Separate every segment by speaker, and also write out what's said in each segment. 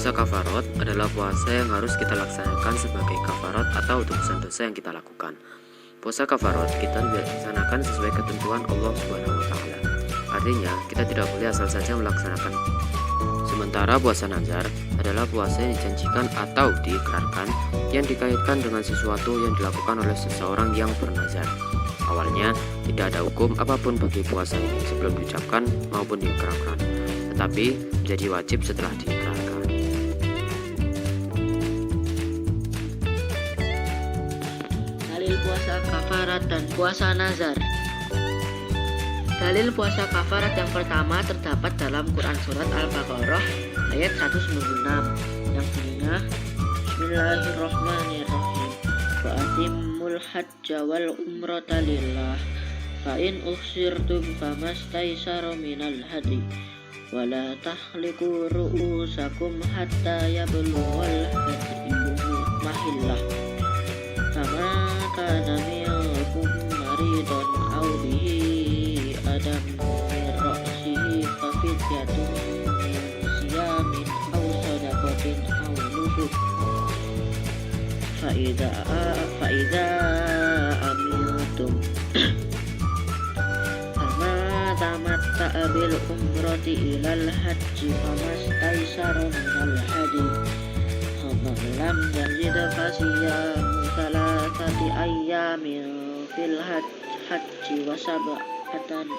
Speaker 1: Puasa kafarat adalah puasa yang harus kita laksanakan sebagai kafarat atau tebusan dosa yang kita lakukan. Puasa kafarat kita laksanakan sesuai ketentuan Allah Subhanahu wa taala. Artinya, kita tidak boleh asal saja melaksanakan. Sementara puasa nazar adalah puasa yang dijanjikan atau diikrarkan yang dikaitkan dengan sesuatu yang dilakukan oleh seseorang yang bernazar. Awalnya, tidak ada hukum apapun bagi puasa ini sebelum diucapkan maupun diikrarkan, tetapi menjadi wajib setelah diikrarkan.
Speaker 2: Dalil puasa kafarat dan puasa nazar. Dalil puasa kafarat yang pertama terdapat dalam Quran Surat Al-Baqarah ayat 196 yang bunyinya Bismillahirrahmanirrahim wa atimmul hajja wal umrata lillah fa in uhsirtum famastaysara minal hadi wa la tahliqu ru'usakum hatta yablughal hadyu mahillah fama kana minkum maridun aw bihi adam min ra'sihi fafidyatun min siyamin aw sadaqatin aw nusuk fa idza amiltum fama tamatta'a bil umrati ilal hajji famastaysara minal hadi faman lam yajid fasiyamu thalathati ayyamin fil hajji wa sab'atan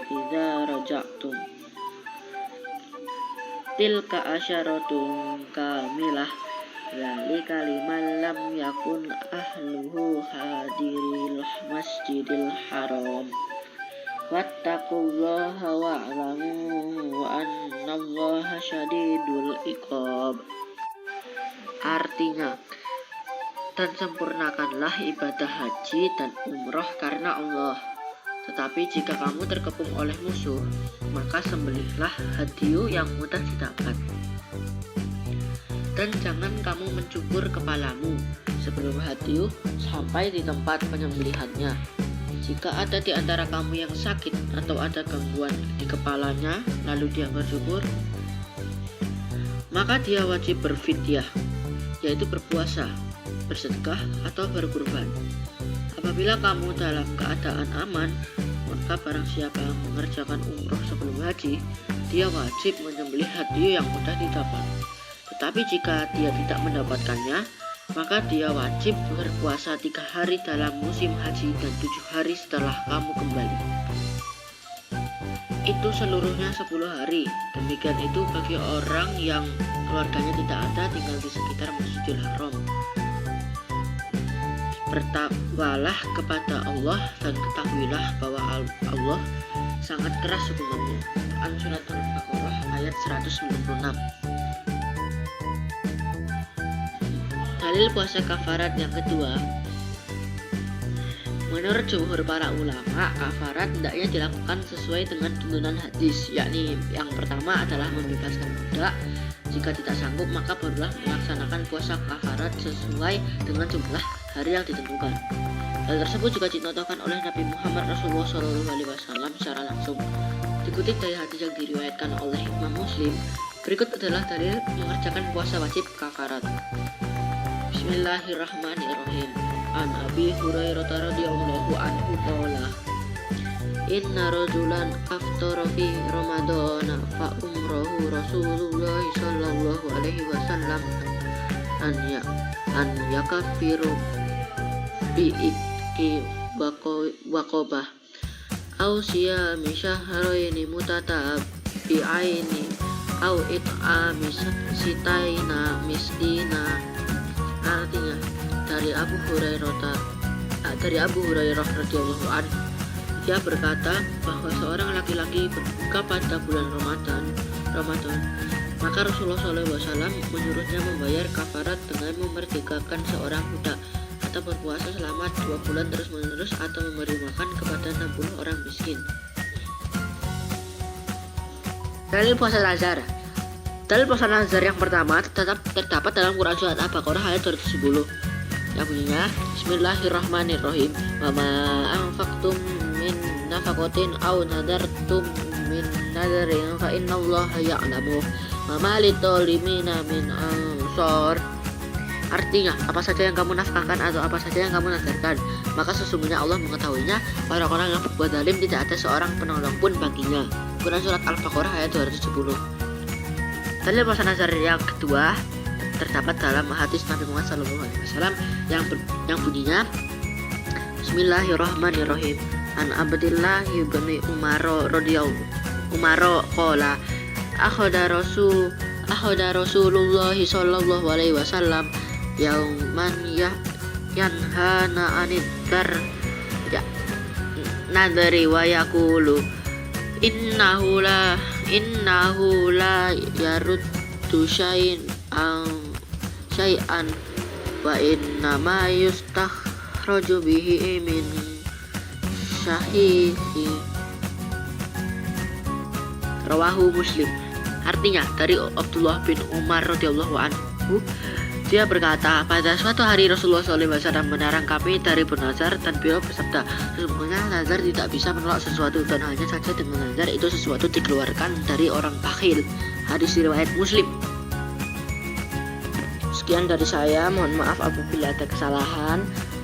Speaker 2: idza raja'tum tilka asyaratun kamilah dzalika liman lam yakun ahluhu hadiril masjidil haram wattaqullaha wa'lamu wa annallaha syadidul iqab. Artinya, dan sempurnakanlah ibadah haji dan umroh karena Allah. Tetapi jika kamu terkepung oleh musuh, maka sembelihlah hadiyu yang mudah didapat. Dan jangan kamu mencukur kepalamu sebelum hadiyu sampai di tempat penyembelihannya. Jika ada di antara kamu yang sakit atau ada gangguan di kepalanya, lalu dia bercukur, maka dia wajib berfidyah, yaitu berpuasa, bersedekah, atau berkurban. Apabila kamu dalam keadaan aman, maka barang siapa yang mengerjakan umroh sebelum haji, dia wajib menyembelih hadiyu yang mudah didapat. Tetapi jika dia tidak mendapatkannya, maka dia wajib berpuasa 3 hari dalam musim haji dan 7 hari setelah kamu kembali. Itu seluruhnya 10 hari. Demikian itu bagi orang yang keluarganya tidak ada tinggal di sekitar Masjidil Haram. Bertakwalah kepada Allah dan ketahuilah bahwa Allah sangat keras hukumannya. Quran Surat Al-Baqarah ayat 196. Dalil puasa kafarat yang kedua. Menurut jumhur para ulama, kafarat hendaknya dilakukan sesuai dengan tuntunan hadis, yakni yang pertama adalah membebaskan budak. Jika tidak sanggup, maka barulah melaksanakan puasa kafarat sesuai dengan jumlah hari yang ditentukan. Hal tersebut juga dicontohkan oleh Nabi Muhammad Rasulullah SAW secara langsung. Dikutip dari hadis yang diriwayatkan oleh Imam Muslim, berikut adalah dalil mengerjakan puasa wajib kafarat. Bismillahirrahmanirrahim. An Abi Hurairah radhiyallahu anhu qala inna rajulan aftara fi Ramadan fa umrahu Rasulullah sallallahu alaihi wasallam an yakaffiru bi ikki waqobah aw siyami syahraini mutatabi'aini aw it'ami sitaina miskina. Artinya, dari Abu Hurairah radhiyallahu anhu, dia berkata bahwa seorang laki-laki berbuka pada bulan Ramadan, maka Rasulullah SAW menyuruhnya membayar kafarat dengan memerdekakan seorang budak atau berpuasa selama 2 bulan terus-menerus atau memberi makan kepada 60 orang miskin. Dalil puasa nazar. Dalil puasa nazar yang pertama terdapat dalam Quran Surat Al-Baqarah ayat 210 yang bunyinya Bismillahirrahmanirrahim wa ma anfaqtum min nafaqatin aw nadartum min nadarin fa innallaha ya'lamu Mama litolimina min ansor. Artinya, apa saja yang kamu nafkahkan atau apa saja yang kamu nazarkan, maka sesungguhnya Allah mengetahuinya. Orang-orang yang berbuat zalim tidak ada seorang penolong pun baginya. Quran surat Al-Baqarah ayat 270. Dalil puasa nazar yang kedua terdapat dalam hadis Nabi Muhammad SAW yang bunyinya Bismillahirrahmanirrahim. An Abdillah bin Umar radhiyallahu qala akhoda Rasulullah sallallahu alaihi wasallam yauman yanhana anidar ya nadari wa yaqulu innahu la yaruddu syai'an wa inna ma yustakhraju bihi min syahihi. Rawahu Muslim. Artinya dari Abdullah bin Umar radhiyallahu anhu, dia berkata, pada suatu hari Rasulullah SAW melarang kami dari bernazar dan beliau bersabda, sesungguhnya nazar tidak bisa menolak sesuatu dan hanya saja dengan nazar itu sesuatu dikeluarkan dari orang bakhil. Hadis riwayat Muslim. Sekian dari saya, mohon maaf apabila ada kesalahan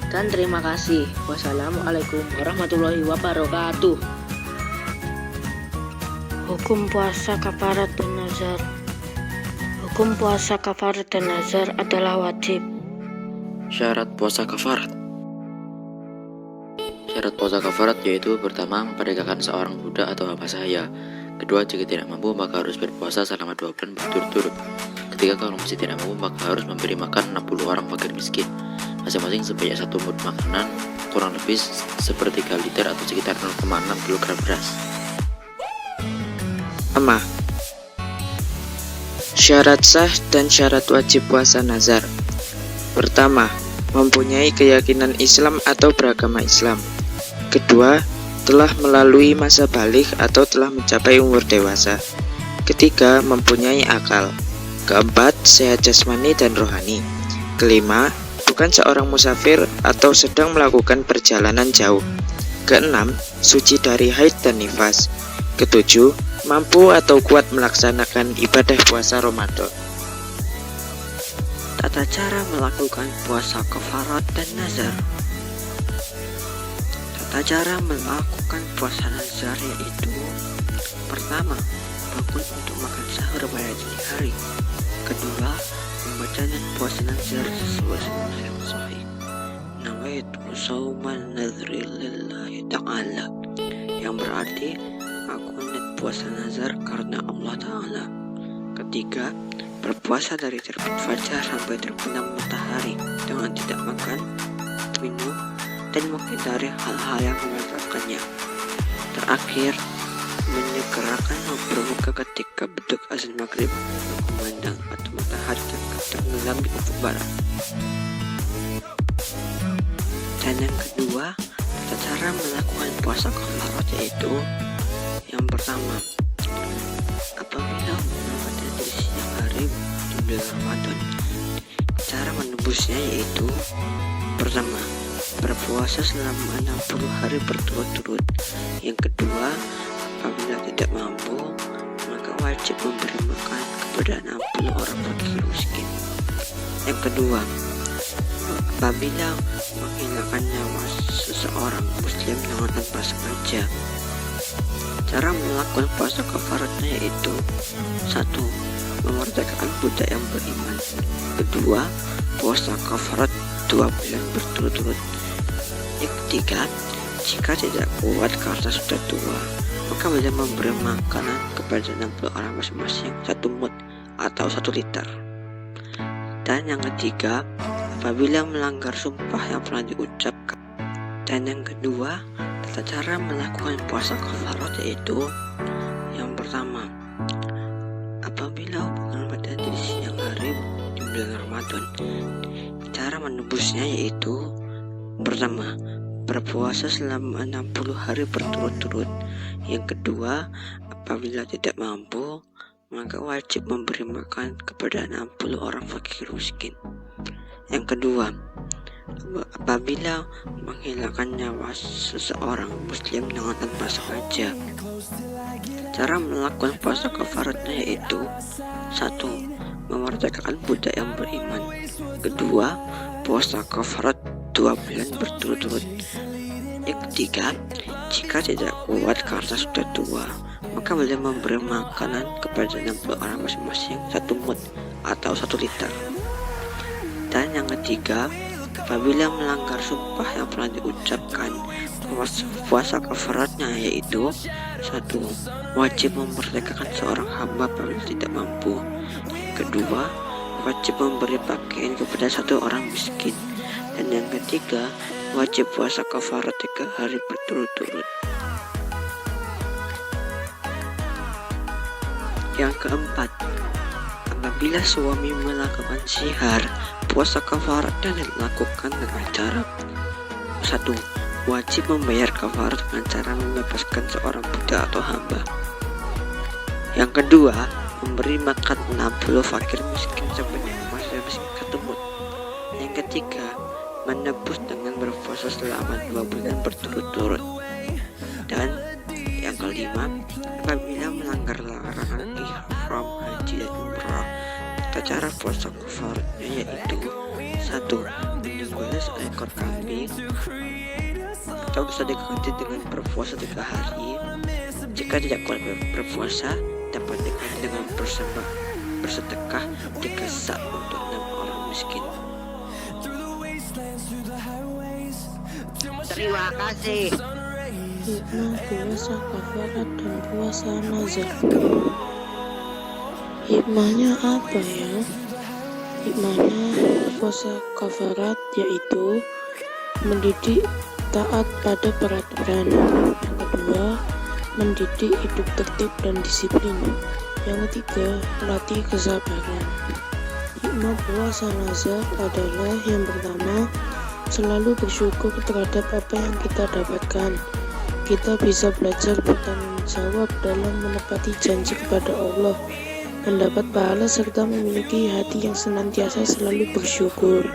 Speaker 2: dan terima kasih. Wassalamualaikum warahmatullahi wabarakatuh.
Speaker 3: Hukum puasa kafarat dan nazar. Hukum puasa kafarat dan nazar adalah wajib.
Speaker 1: Syarat puasa kafarat. Syarat puasa kafarat yaitu pertama, memperdagangkan seorang budak atau hamba sahaya. Kedua, jika tidak mampu maka harus berpuasa selama 2 bulan berturut-turut. Ketiga, kalau masih tidak mampu maka harus memberi makan 60 orang fakir miskin, masing-masing sebanyak 1 mud makanan, kurang lebih sepertiga liter atau sekitar 0,6 kg beras.
Speaker 4: Syarat sah dan syarat wajib puasa nazar. Pertama, mempunyai keyakinan Islam atau beragama Islam. Kedua, telah melalui masa balik atau telah mencapai umur dewasa. Ketiga, mempunyai akal. Keempat, sehat jasmani dan rohani. Kelima, bukan seorang musafir atau sedang melakukan perjalanan jauh. Keenam, suci dari haid dan nifas. Ketujuh, mampu atau kuat melaksanakan ibadah puasa Ramadan.
Speaker 2: Tata cara melakukan puasa kafarat dan nazar. Tata cara melakukan puasa nazar yaitu: pertama, bangun untuk makan sahur pada dini hari. Kedua, membaca dan puasa nazar sesuai sunnah yang sahih. Nawaitu shauman nadhri lillahi ta'ala, yang berarti aku niat puasa nazar karena Allah Ta'ala. Ketiga, berpuasa dari terbit fajar sampai terbenam matahari dengan tidak makan, minum, dan menghindari hal-hal yang membatalkannya. Terakhir, menyegerakan berbuka ketika beduk azan maghrib memandang atau matahari tenggelam di ufuk barat. Dan yang kedua, tata cara melakukan puasa kafarat yaitu: yang pertama, apabila melewati siang hari di bulan Ramadan, cara menembusnya yaitu: pertama, berpuasa selama 60 hari berturut-turut. Yang kedua, apabila tidak mampu maka wajib memberi makan kepada 60 orang fakir miskin. Yang kedua, apabila menghilangkan nyawa seseorang muslim dengan tanpa sengaja. Cara melakukan puasa kafaratnya yaitu: 1. Memerdekakan budak yang beriman. Kedua, puasa kafarat 2 bulan berturut-turut. Yang ketiga, jika tidak kuat karena sudah tua, maka bisa memberi makanan kepada 60 orang masing-masing 1 mud atau 1 liter. Dan yang ketiga, apabila melanggar sumpah yang pernah diucapkan. Dan yang kedua, tata cara melakukan puasa kafarat yaitu: yang pertama, apabila hubungan badan di siang hari di bulan Ramadan, cara menembusnya yaitu: pertama, berpuasa selama 60 hari berturut-turut. Yang kedua, apabila tidak mampu maka wajib memberi makan kepada 60 orang fakir miskin. Yang kedua,
Speaker 5: apabila menghilangkan nyawa seseorang muslim dengan tanpa sengaja. Cara melakukan puasa kafaratnya yaitu: 1. Memerdekakan budak yang beriman. Kedua, puasa kafarat 2 bulan berturut-turut. Yang ketiga, jika tidak kuat karena sudah tua, maka boleh memberi makanan kepada 60 orang masing-masing 1 mud atau 1 liter. Dan yang ketiga, apabila melanggar sumpah yang pernah diucapkan, puasa kafaratnya yaitu: 1. Wajib memerdekakan seorang hamba apabila tidak mampu. Kedua, wajib memberi pakaian kepada 1 orang miskin. Dan yang ketiga, wajib puasa kafarat 3 hari berturut-turut. Yang keempat, apabila suami melakukan sihar, puasa kafaratnya dilakukan dengan cara: 1. Wajib membayar kafarat dengan cara membebaskan seorang budak atau hamba. Yang kedua, memberi makan 60 fakir miskin sebanyak masing-masing 1 mud. Yang ketiga, menebus dengan berpuasa selama 2 bulan berturut-turut. Dan yang kelima, apabila melanggar larangan ihram haji dan umrah, tata cara puasa kafaratnya yaitu: 1. Menyembelih seekor kambing atau bisa diganti dengan berpuasa 3 hari. Jika tidak kuat berpuasa, dapat diganti dengan bersedekah 3 sak untuk 6 orang miskin. Terima kasih.
Speaker 3: Hikmah puasa kafarat dan puasa nazar. Hikmahnya apa ya? Hikmahnya puasa kafarat yaitu mendidik taat pada peraturan. Yang kedua, mendidik hidup tertib dan disiplin. Yang ketiga, melatih kesabaran. Hikmah puasa nazar adalah: yang pertama, selalu bersyukur terhadap apa yang kita dapatkan. Kita bisa belajar bertanggung jawab dalam menepati janji kepada Allah, mendapat pahala serta memiliki hati yang senantiasa selalu bersyukur.